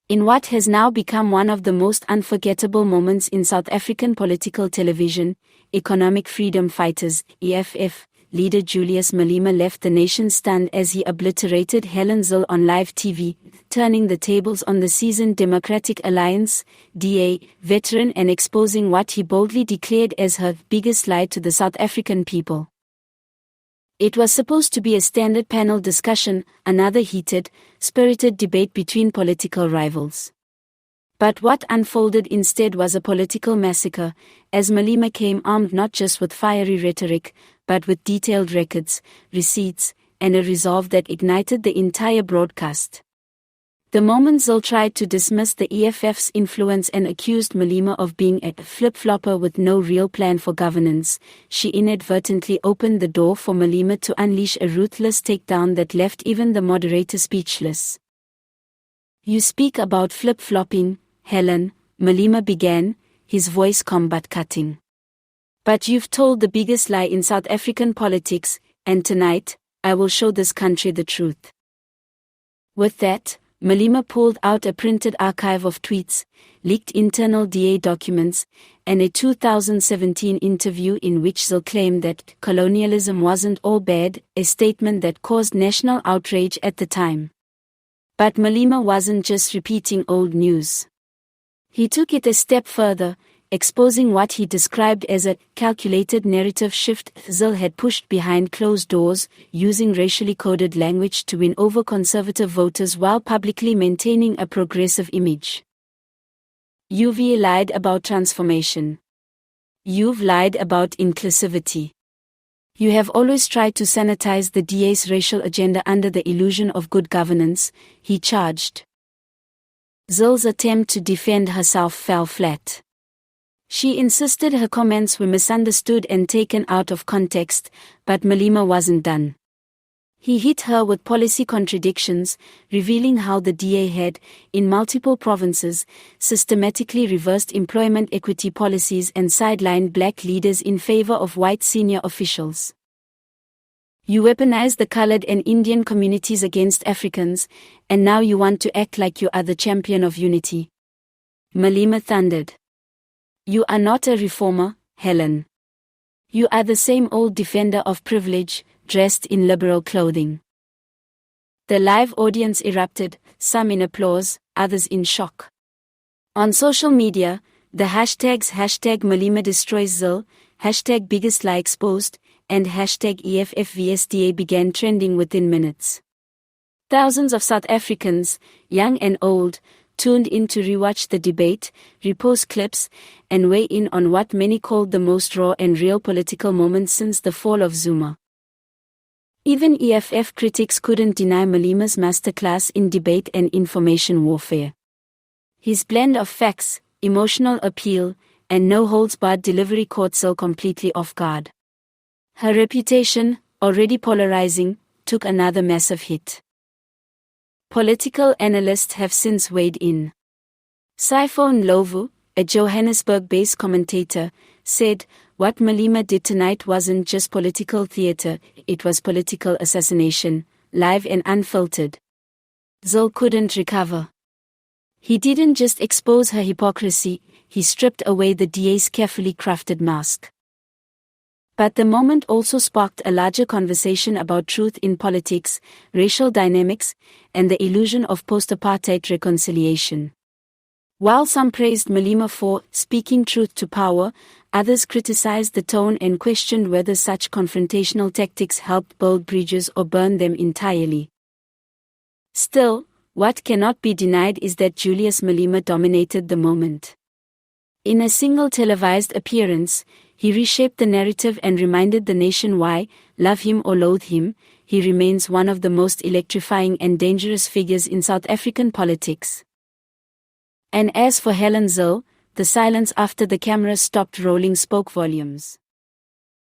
In what has now become one of the most unforgettable moments in South African political television, economic freedom fighters, EFF, leader Julius Malema left the nation stunned as he obliterated Helen Zille on live TV, turning the tables on the seasoned Democratic Alliance, DA, veteran and exposing what he boldly declared as her biggest lie to the South African people. It was supposed to be a standard panel discussion, another heated, spirited debate between political rivals. But what unfolded instead was a political massacre, as Malema came armed not just with fiery rhetoric, but with detailed records, receipts, and a resolve that ignited the entire broadcast. The moment Zille tried to dismiss the EFF's influence and accused Malema of being a flip-flopper with no real plan for governance, she inadvertently opened the door for Malema to unleash a ruthless takedown that left even the moderator speechless. "You speak about flip-flopping, Helen," Malema began, his voice combat-cutting. "But you've told the biggest lie in South African politics, and tonight, I will show this country the truth." With that, Malema pulled out a printed archive of tweets, leaked internal DA documents, and a 2017 interview in which Zille claimed that colonialism wasn't all bad, a statement that caused national outrage at the time. But Malema wasn't just repeating old news. He took it a step further, exposing what he described as a calculated narrative shift Zille had pushed behind closed doors, using racially coded language to win over conservative voters while publicly maintaining a progressive image. "You've lied about transformation. You've lied about inclusivity. You have always tried to sanitize the DA's racial agenda under the illusion of good governance," he charged. Zille's attempt to defend herself fell flat. She insisted her comments were misunderstood and taken out of context, but Malema wasn't done. He hit her with policy contradictions, revealing how the DA had, in multiple provinces, systematically reversed employment equity policies and sidelined black leaders in favor of white senior officials. "You weaponized the colored and Indian communities against Africans, and now you want to act like you are the champion of unity," Malema thundered. "You are not a reformer, Helen. You are the same old defender of privilege, dressed in liberal clothing." The live audience erupted, some in applause, others in shock. On social media, the hashtags #Malema destroys Zille, #biggest lie exposed, and #EFFVSDA began trending within minutes. Thousands of South Africans, young and old, tuned in to rewatch the debate, repost clips, and weigh in on what many called the most raw and real political moment since the fall of Zuma. Even EFF critics couldn't deny Malema's masterclass in debate and information warfare. His blend of facts, emotional appeal, and no-holds-barred delivery caught Zille completely off guard. Her reputation, already polarizing, took another massive hit. Political analysts have since weighed in. Sipho Ndlovu, a Johannesburg-based commentator, said, "What Malema did tonight wasn't just political theater, it was political assassination, live and unfiltered." Zille couldn't recover. He didn't just expose her hypocrisy, he stripped away the DA's carefully crafted mask. But the moment also sparked a larger conversation about truth in politics, racial dynamics, and the illusion of post-apartheid reconciliation. While some praised Malema for speaking truth to power, others criticized the tone and questioned whether such confrontational tactics helped build bridges or burn them entirely. Still, what cannot be denied is that Julius Malema dominated the moment. In a single televised appearance, he reshaped the narrative and reminded the nation why, love him or loathe him, he remains one of the most electrifying and dangerous figures in South African politics. And as for Helen Zille, the silence after the camera stopped rolling spoke volumes.